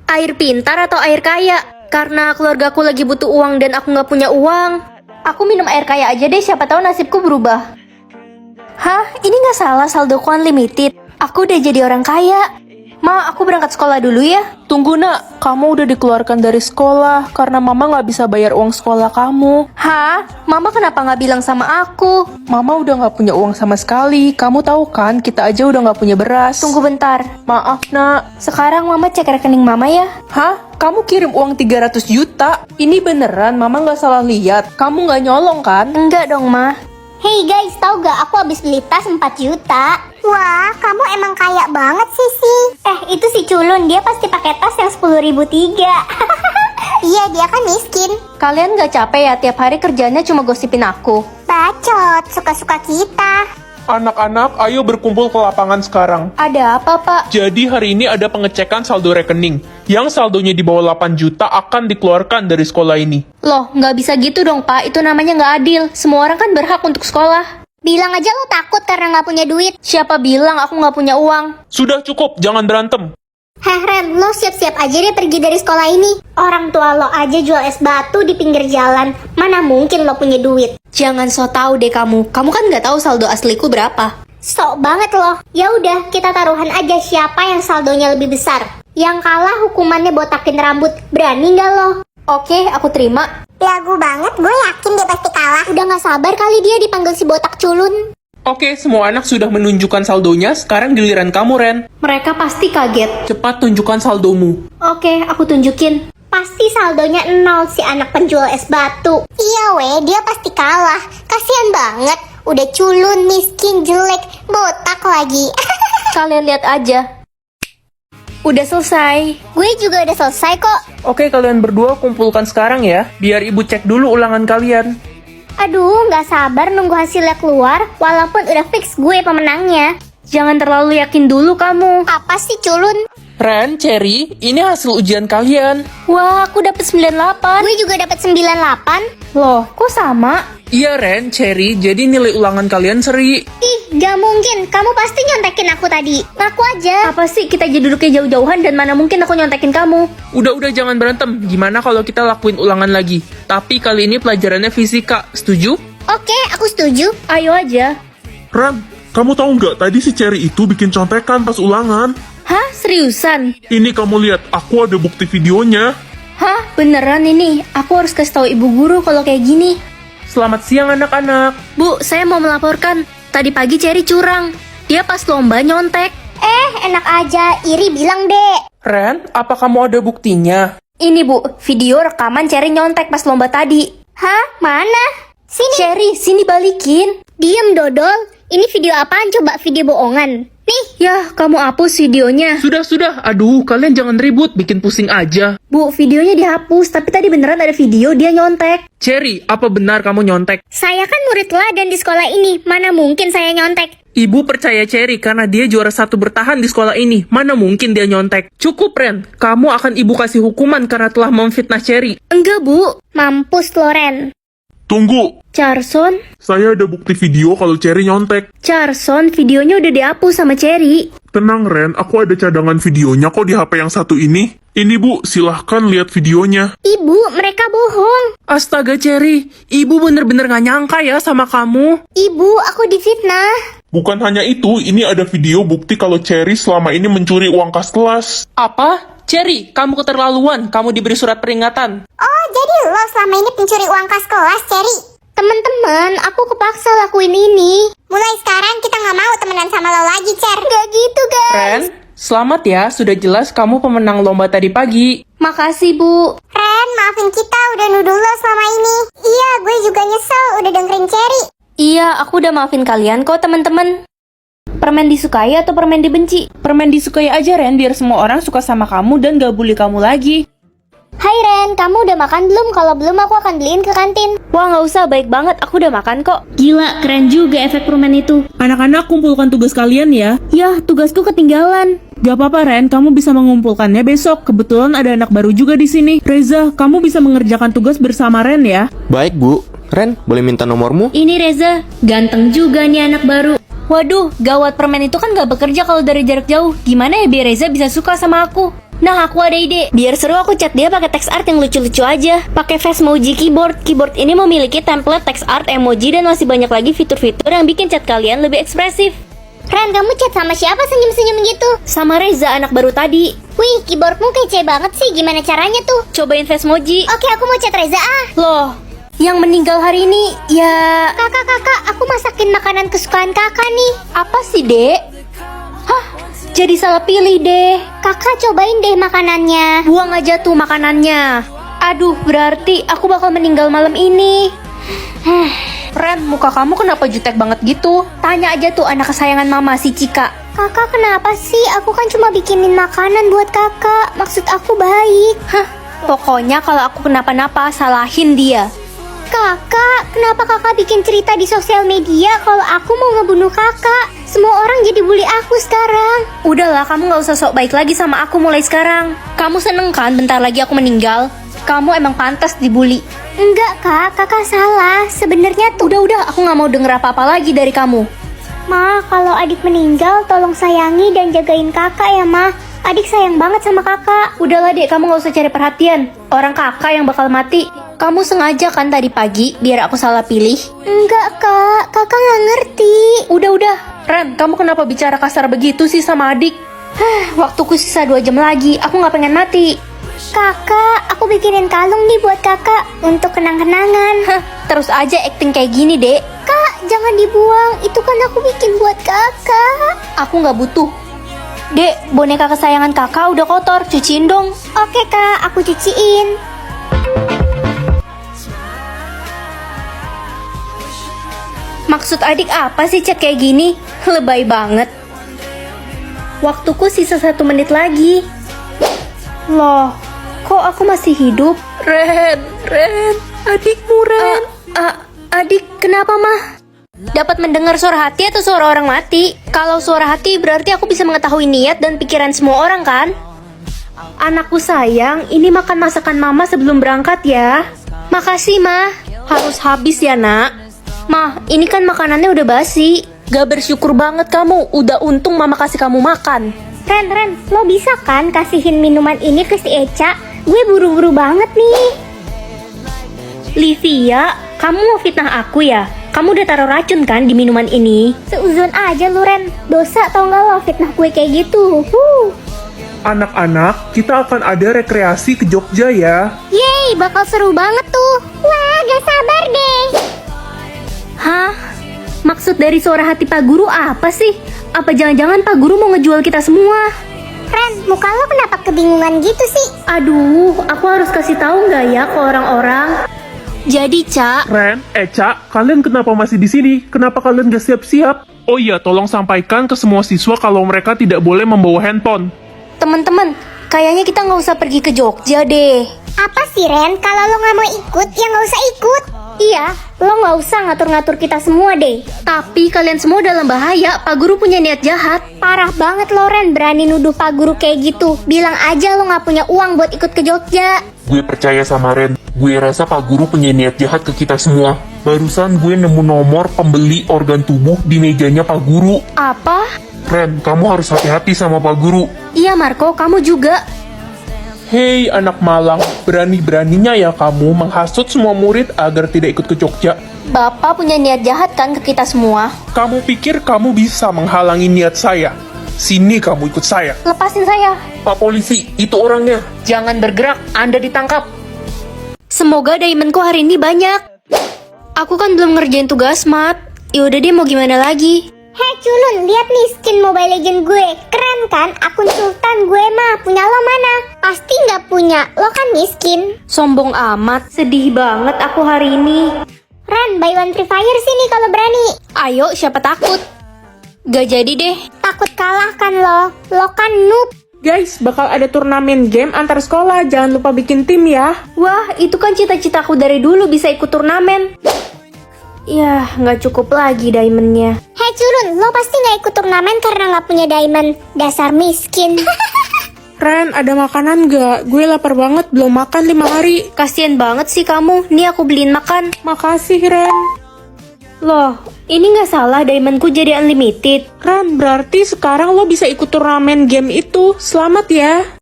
Air pintar atau air kaya? Karena keluargaku lagi butuh uang dan aku nggak punya uang. Aku minum air kaya aja deh, siapa tahu nasibku berubah. Hah? Ini nggak salah, saldoku unlimited. Aku udah jadi orang kaya. Ma, aku berangkat sekolah dulu ya. Tunggu nak, kamu udah dikeluarkan dari sekolah karena mama nggak bisa bayar uang sekolah kamu. Hah? Mama kenapa nggak bilang sama aku? Mama udah nggak punya uang sama sekali. Kamu tahu kan, kita aja udah nggak punya beras. Tunggu bentar. Maaf nak. Sekarang mama cek rekening mama ya. Hah? Kamu kirim uang 300 juta? Ini beneran, mama nggak salah lihat. Kamu nggak nyolong kan? Enggak dong, Ma. Hey guys, tahu gak aku habis beli tas 4 juta? Wah, kamu emang kaya banget sih. Itu si Culun, dia pasti pakai tas yang 10.003. Iya, dia kan miskin. Kalian nggak capek ya tiap hari kerjanya cuma gosipin aku? Bacot, suka-suka kita. Anak-anak, ayo berkumpul ke lapangan sekarang. Ada apa, Pak? Jadi hari ini ada pengecekan saldo rekening. Yang saldonya di bawah 8 juta akan dikeluarkan dari sekolah ini. Loh, nggak bisa gitu dong, Pak. Itu namanya nggak adil. Semua orang kan berhak untuk sekolah. Bilang aja lo takut karena nggak punya duit. Siapa bilang aku nggak punya uang? Sudah cukup, jangan berantem. Heh Ren, lo siap-siap aja deh pergi dari sekolah ini. Orang tua lo aja jual es batu di pinggir jalan. Mana mungkin lo punya duit? Jangan so tau deh kamu. Kamu kan nggak tahu saldo asliku berapa. Sok banget loh. Ya udah, kita taruhan aja siapa yang saldonya lebih besar. Yang kalah hukumannya botakin rambut. Berani nggak lo? Oke, aku terima. Lagu banget, gue yakin dia pasti kalah. Udah gak sabar kali dia dipanggil si botak culun. Oke, semua anak sudah menunjukkan saldonya. Sekarang giliran kamu, Ren. Mereka pasti kaget. Cepat tunjukkan saldomu. Oke, aku tunjukin. Pasti saldonya 0 si anak penjual es batu. Iya weh, dia pasti kalah. Kasian banget. Udah culun, miskin, jelek, botak lagi. Kalian lihat aja. Udah selesai. Gue juga udah selesai kok. Oke, kalian berdua kumpulkan sekarang ya. Biar ibu cek dulu ulangan kalian. Aduh, gak sabar nunggu hasilnya keluar. Walaupun udah fix gue pemenangnya. Jangan terlalu yakin dulu kamu. Apa sih culun? Ren, Cherry, ini hasil ujian kalian. Wah, aku dapet 98. Gue juga dapet 98. Loh, kok sama? Iya, Ren, Cherry, jadi nilai ulangan kalian seri. Ih, gak mungkin. Kamu pasti nyontekin aku tadi. Ngaku aja. Apa sih kita jadi duduknya jauh-jauhan dan mana mungkin aku nyontekin kamu? Udah, jangan berantem. Gimana kalau kita lakuin ulangan lagi? Tapi kali ini pelajarannya fisika. Setuju? Oke, aku setuju. Ayo aja. Ran, kamu tahu nggak tadi si Cherry itu bikin contekan pas ulangan? Hah? Seriusan? Ini kamu lihat, aku ada bukti videonya. Hah? Beneran ini? Aku harus kasih tahu ibu guru kalau kayak gini. Selamat siang anak-anak. Bu, saya mau melaporkan. Tadi pagi Cherry curang. Dia pas lomba nyontek. Enak aja. Iri bilang deh. Ren, apa kamu ada buktinya? Ini bu, video rekaman Cherry nyontek pas lomba tadi. Hah? Mana? Sini. Cherry, sini balikin. Diem dodol. Ini video apaan coba? Video bohongan. Nih. Yah, kamu hapus videonya. Sudah. Aduh, kalian jangan ribut, bikin pusing aja. Bu, videonya dihapus, tapi tadi beneran ada video dia nyontek. Cherry, apa benar kamu nyontek? Saya kan murid teladan di sekolah ini. Mana mungkin saya nyontek? Ibu percaya Cherry karena dia juara 1 bertahan di sekolah ini. Mana mungkin dia nyontek? Cukup, Ren. Kamu akan ibu kasih hukuman karena telah memfitnah Cherry. Enggak, Bu. Mampus Loren. Tunggu, Carson, saya ada bukti video kalau Cherry nyontek. Carson, videonya udah dihapus sama Cherry. Tenang Ren, aku ada cadangan videonya kok di HP yang satu ini. Ini bu, silahkan lihat videonya. Ibu, mereka bohong. Astaga, Cherry. Ibu bener-bener gak nyangka ya sama kamu. Ibu, aku difitnah. Bukan hanya itu, ini ada video bukti kalau Cherry selama ini mencuri uang kas kelas. Apa? Cherry, kamu keterlaluan. Kamu diberi surat peringatan. Oh, jadi lo selama ini pencuri uang kas kelas, Cherry? Temen-temen, aku kepaksa lakuin ini. Mulai sekarang kita nggak mau temenan sama lo lagi, Cher. Gak gitu, guys. Ren, selamat ya. Sudah jelas kamu pemenang lomba tadi pagi. Makasih, Bu. Ren, maafin kita udah nuduh lo selama ini. Iya, gue juga nyesel udah dengerin Cherry. Iya, aku udah maafin kalian kok, teman-teman. Permen disukai atau permen dibenci? Permen disukai aja Ren, biar semua orang suka sama kamu dan gak bully kamu lagi. Hai Ren, kamu udah makan belum? Kalau belum aku akan beliin ke kantin. Wah, nggak usah, baik banget. Aku udah makan kok. Gila, keren juga efek permen itu. Anak-anak kumpulkan tugas kalian ya. Yah, tugasku ketinggalan. Gak apa-apa Ren, kamu bisa mengumpulkannya besok. Kebetulan ada anak baru juga di sini. Reza, kamu bisa mengerjakan tugas bersama Ren ya. Baik Bu. Ren, boleh minta nomormu? Ini Reza, ganteng juga nih anak baru. Waduh, gawat, permen itu kan gak bekerja kalau dari jarak jauh. Gimana ya biar Reza bisa suka sama aku? Nah, aku ada ide. Biar seru aku chat dia pakai text art yang lucu-lucu aja. Pakai Facemoji keyboard. Keyboard ini memiliki template text art, emoji, dan masih banyak lagi fitur-fitur yang bikin chat kalian lebih ekspresif. Ren, kamu chat sama siapa senyum-senyum gitu? Sama Reza, anak baru tadi. Wih, keyboardmu kece banget sih. Gimana caranya tuh? Cobain Facemoji. Oke, aku mau chat Reza ah. Loh, yang meninggal hari ini, ya... Kakak, aku masakin makanan kesukaan kakak nih. Apa sih, Dek? Hah, jadi salah pilih deh. Kakak cobain deh makanannya. Buang aja tuh makanannya. Aduh, berarti aku bakal meninggal malam ini. Ren, muka kamu kenapa jutek banget gitu? Tanya aja tuh anak kesayangan mama, si Cika. Kakak kenapa sih? Aku kan cuma bikinin makanan buat kakak. Maksud aku baik. Hah, pokoknya kalau aku kenapa-napa, salahin dia. Kakak, kenapa kakak bikin cerita di sosial media kalau aku mau ngebunuh kakak? Semua orang jadi bully aku sekarang. Udahlah, kamu gak usah sok baik lagi sama aku mulai sekarang. Kamu seneng kan bentar lagi aku meninggal? Kamu emang pantas dibully. Enggak kak, kakak salah. Sebenarnya tuh... Udah, aku gak mau denger apa-apa lagi dari kamu. Ma, kalau adik meninggal tolong sayangi dan jagain kakak ya ma. Adik sayang banget sama kakak. Udahlah dek, kamu gak usah cari perhatian. Orang kakak yang bakal mati. Kamu sengaja kan tadi pagi biar aku salah pilih? Enggak kak, kakak gak ngerti. Udah. Ren, kamu kenapa bicara kasar begitu sih sama adik? Waktuku sisa 2 jam lagi, aku gak pengen mati. Kakak, aku bikinin kalung nih buat kakak untuk kenang-kenangan. Terus aja acting kayak gini dek. Kak, jangan dibuang. Itu kan aku bikin buat kakak. Aku gak butuh. Dek, boneka kesayangan kakak udah kotor, cuciin dong. Oke kak, aku cuciin. Maksud adik apa sih chat kayak gini? Lebay banget. Waktuku sisa 1 menit lagi. Loh, kok aku masih hidup? Ren, adikmu Ren. Adik, kenapa mah? Dapat mendengar suara hati atau suara orang mati? Kalau suara hati berarti aku bisa mengetahui niat dan pikiran semua orang kan? Anakku sayang, ini makan masakan mama sebelum berangkat ya. Makasih mah. Harus habis ya nak. Mah, ini kan makanannya udah basi. Gak bersyukur banget kamu. Udah untung mama kasih kamu makan. Ren, lo bisa kan kasihin minuman ini ke si Eca? Gue buru-buru banget nih. Livia, kamu mau fitnah aku ya? Kamu udah taruh racun kan di minuman ini? Seuzon aja lu Ren. Dosa tau gak lo fitnah gue kayak gitu. Anak-anak, kita akan ada rekreasi ke Jogja ya. Yeay, bakal seru banget tuh. Wah, gak sabar deh. Hah? Maksud dari suara hati Pak Guru apa sih? Apa jangan-jangan Pak Guru mau ngejual kita semua? Ren, muka lo kenapa kebingungan gitu sih? Aduh, aku harus kasih tahu nggak ya ke orang-orang? Jadi, Cak, Ren, Eca, kalian kenapa masih di sini? Kenapa kalian gak siap-siap? Oh iya, tolong sampaikan ke semua siswa kalau mereka tidak boleh membawa handphone. teman-teman, kayaknya kita nggak usah pergi ke Jogja deh. Apa sih Ren? Kalau lo gak mau ikut, ya gak usah ikut. Iya, lo nggak usah ngatur-ngatur kita semua deh. Tapi kalian semua dalam bahaya, Pak Guru punya niat jahat. Parah banget lo Ren, berani nuduh Pak Guru kayak gitu. Bilang aja lo gak punya uang buat ikut ke Jogja. Gue percaya sama Ren. Gue rasa Pak Guru punya niat jahat ke kita semua. Barusan gue nemu nomor pembeli organ tubuh di mejanya Pak Guru. Apa? Ren, kamu harus hati-hati sama Pak Guru. Iya Marco, kamu juga. Hei anak malang, berani-beraninya ya kamu menghasut semua murid agar tidak ikut ke Jogja. Bapak punya niat jahat kan ke kita semua. Kamu pikir kamu bisa menghalangi niat saya? Sini kamu ikut saya. Lepasin saya. Pak polisi, itu orangnya. Jangan bergerak, Anda ditangkap. Semoga diamondku hari ini banyak. Aku kan belum ngerjain tugas, Mat. Yaudah deh, mau gimana lagi? Hei culun, lihat nih skin Mobile Legend gue. Keren kan? Akun sultan gue mah. Punya lo mana? Pasti nggak punya. Lo kan miskin. Sombong amat, sedih banget aku hari ini. Ren, buy one free fire sini kalau berani. Ayo, siapa takut? Gak jadi deh. Takut kalah kan lo? Lo kan noob. Guys, bakal ada turnamen game antar sekolah. Jangan lupa bikin tim ya. Wah, itu kan cita-citaku dari dulu bisa ikut turnamen. Yah, nggak cukup lagi diamondnya. Hei culun, lo pasti nggak ikut turnamen karena nggak punya diamond. Dasar miskin. Ren, ada makanan gak? Gue lapar banget, belum makan 5 hari. Kasian banget sih kamu. Nih aku beliin makan. Makasih, Ren. Loh, ini nggak salah diamondku jadi unlimited. Ren, berarti sekarang lo bisa ikut turnamen game itu. Selamat ya.